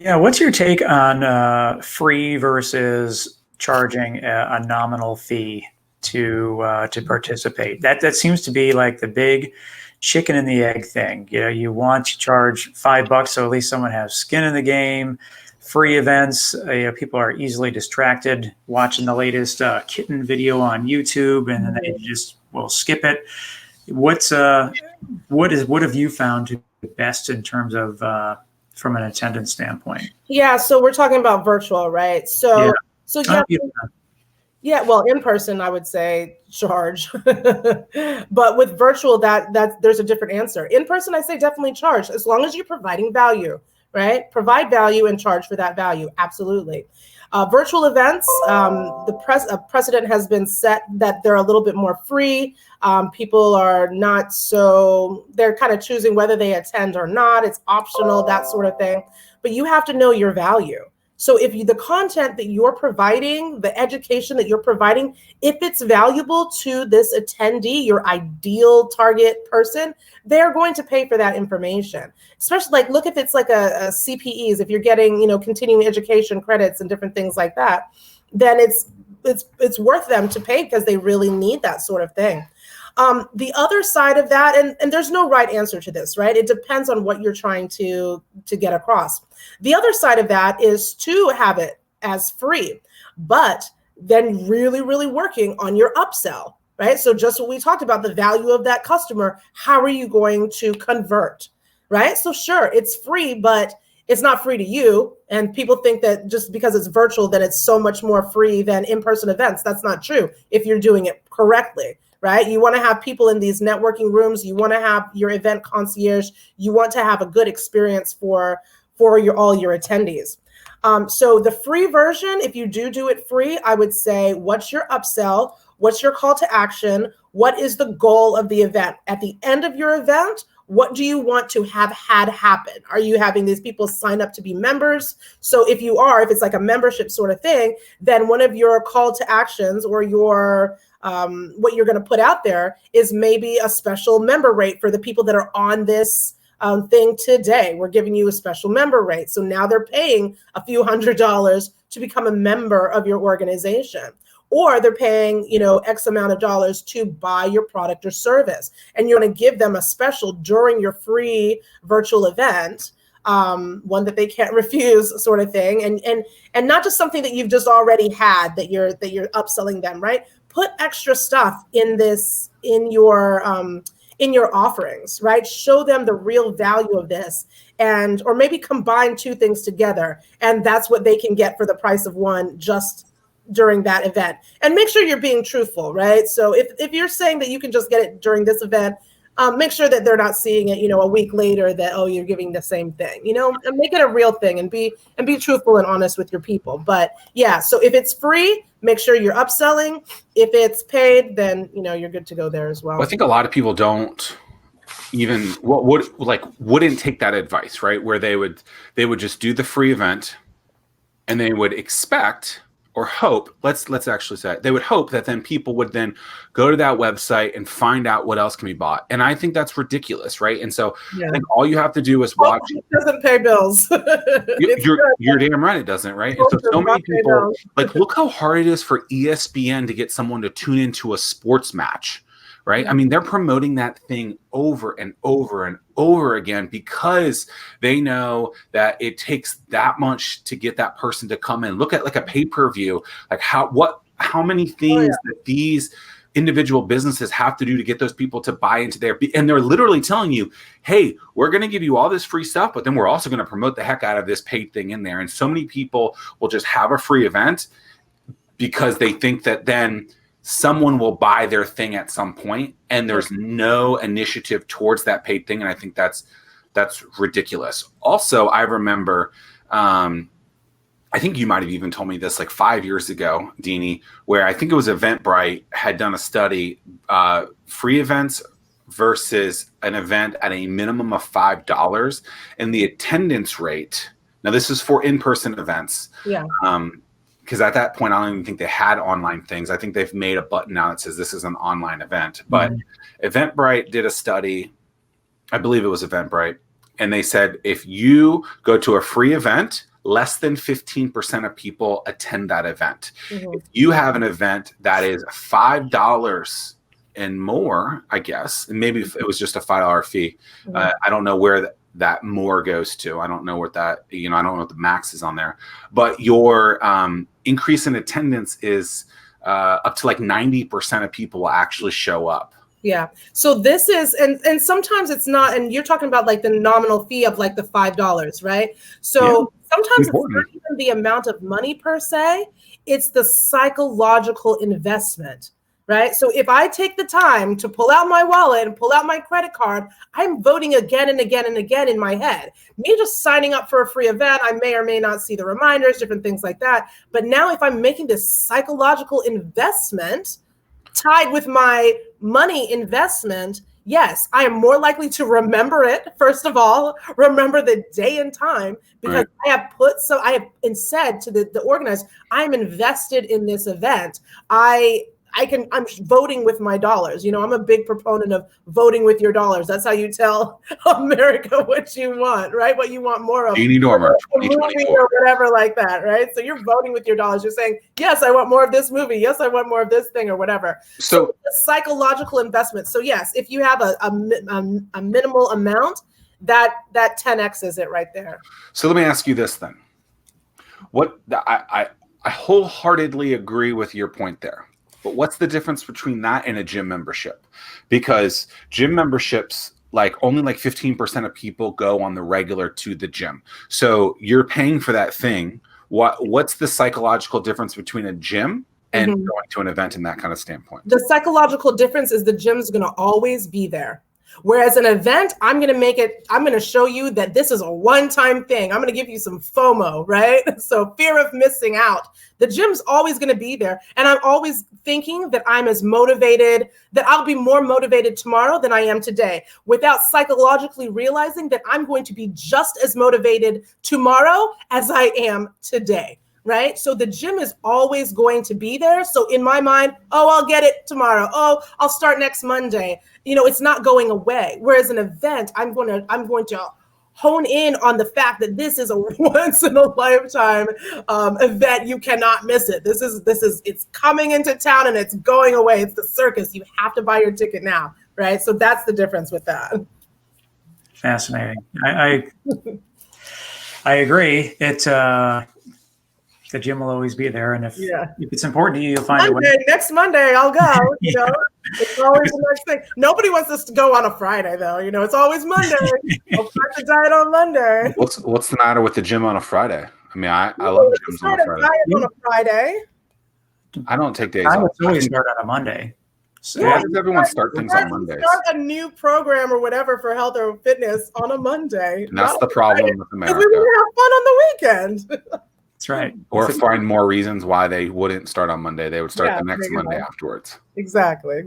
Yeah, what's your take on free versus charging a nominal fee to participate? That seems to be like the big chicken and the egg thing. You know, you want to charge $5 so at least someone has skin in the game. Free events, people are easily distracted watching the latest kitten video on YouTube, and then they just will skip it. What's what have you found to be best in terms of from an attendance standpoint? Yeah, so we're talking about virtual, right? Yeah. So yeah, yeah. Well, in person, I would say charge, but with virtual, that there's a different answer. In person, I say definitely charge as long as you're providing value, right? Provide value and charge for that value. Absolutely. Virtual events, precedent has been set that they're a little bit more free. People are not so, they're kind of choosing whether they attend or not. It's optional, that sort of thing. But you have to know your value. So if the content that you're providing, the education that you're providing, if it's valuable to this attendee, your ideal target person, they're going to pay for that information. Especially like, look, if it's like a CPEs, if you're getting, continuing education credits and different things like that, then it's worth them to pay because they really need that sort of thing. The other side of that, and there's no right answer to this, right? It depends on what you're trying to get across. The other side of that is to have it as free, but then really, really working on your upsell, right? So just what we talked about, the value of that customer, how are you going to convert, right? So sure, it's free, but it's not free to you. And people think that just because it's virtual, that it's so much more free than in-person events. That's not true if you're doing it correctly. Right? You want to have people in these networking rooms. You want to have your event concierge. You want to have a good experience for all your attendees. So the free version, if you do it free, I would say, what's your upsell? What's your call to action? What is the goal of the event? At the end of your event, what do you want to have had happen? Are you having these people sign up to be members? So if it's like a membership sort of thing, then one of your call to actions or your what you're going to put out there is maybe a special member rate for the people that are on this thing today. We're giving you a special member rate. So now they're paying a few $100s to become a member of your organization. Or they're paying, X amount of dollars to buy your product or service. And you're going to give them a special during your free virtual event, one that they can't refuse sort of thing. And not just something that you've just already had that you're upselling them, right? Put extra stuff in your offerings, right? Show them the real value of this, or maybe combine two things together, and that's what they can get for the price of one just during that event. And make sure you're being truthful, right? So if you're saying that you can just get it during this event, make sure that they're not seeing it, a week later that, oh, you're giving the same thing, and make it a real thing and be truthful and honest with your people. But yeah, so if it's free, make sure you're upselling. If it's paid, then, you're good to go there as well. I think a lot of people don't even wouldn't take that advice, right? Where they would just do the free event and they would expect or hope, let's actually say it, they would hope that then people would then go to that website and find out what else can be bought. And I think that's ridiculous, right? And so I think all you have to do is watch. It doesn't pay bills. You're damn right it doesn't, right? And so many people, look how hard it is for ESPN to get someone to tune into a sports match, right? I mean, they're promoting that thing over and over and over again because they know that it takes that much to get that person to come in. Look at like a pay-per-view, like how many things that these individual businesses have to do to get those people to buy into and they're literally telling you, hey, we're going to give you all this free stuff, but then we're also going to promote the heck out of this paid thing in there. And so many people will just have a free event because they think that then someone will buy their thing at some point, and there's no initiative towards that paid thing. And I think that's ridiculous. Also, I remember, I think you might have even told me this like 5 years ago, Deany, where I think it was Eventbrite had done a study, free events versus an event at a minimum of $5, and the attendance rate. Now, this is for in-person events. Yeah. Because at that point, I don't even think they had online things. I think they've made a button now that says this is an online event. But Eventbrite did a study, I believe it was Eventbrite, and they said if you go to a free event, less than 15% of people attend that event. If you have an event that is $5 and more, I guess, and maybe if it was just a $5 fee, I don't know where that more goes to. I don't know what that, I don't know what the max is on there, but your increase in attendance is up to like 90% of people will actually show up. Yeah. So this is, and sometimes it's not, and you're talking about like the nominal fee of like the $5, right? So sometimes it's not even the amount of money per se, it's the psychological investment, right? So if I take the time to pull out my wallet and pull out my credit card, I'm voting again and again and again in my head. Me just signing up for a free event, I may or may not see the reminders, different things like that. But now if I'm making this psychological investment tied with my money investment, yes, I am more likely to remember it. First of all, remember the day and time, because I have said to the organizers, I'm invested in this event. I'm voting with my dollars. I'm a big proponent of voting with your dollars. That's how you tell America what you want, right? What you want more of. Deany Dormer, or whatever like that, right? So you're voting with your dollars. You're saying, yes, I want more of this movie. Yes, I want more of this thing or whatever. So the psychological investment. So yes, if you have a minimal amount, that 10x is it right there. So let me ask you this then. I wholeheartedly agree with your point there. But what's the difference between that and a gym membership? Because gym memberships, only 15% of people go on the regular to the gym. So you're paying for that thing. What's the psychological difference between a gym and going to an event in that kind of standpoint? The psychological difference is the gym's going to always be there. Whereas an event, I'm going to show you that this is a one-time thing. I'm going to give you some FOMO, right? So fear of missing out. The gym's always going to be there. And I'm always thinking that I'm as motivated, that I'll be more motivated tomorrow than I am today, without psychologically realizing that I'm going to be just as motivated tomorrow as I am today. Right? So the gym is always going to be there. So in my mind, I'll get it tomorrow. I'll start next Monday. It's not going away. Whereas an event, I'm going to hone in on the fact that this is a once in a lifetime event. You cannot miss it. It's coming into town and it's going away. It's the circus. You have to buy your ticket now. Right? So that's the difference with that. Fascinating. I agree. The gym will always be there, and if it's important to you, you'll find a way. Next Monday, I'll go. It's always the next thing. Nobody wants us to go on a Friday, though. It's always Monday. I'll start the diet on Monday. What's the matter with the gym on a Friday? I mean, I love gyms on a Friday. On a Friday. I don't take days I off. would always start on a Monday. So why does everyone start things on Mondays? Start a new program or whatever for health or fitness on a Monday. And that's the problem with America. Because we want to have fun on the weekend. That's right. Or find more reasons why they wouldn't start on Monday. They would start the next Monday afterwards. Exactly.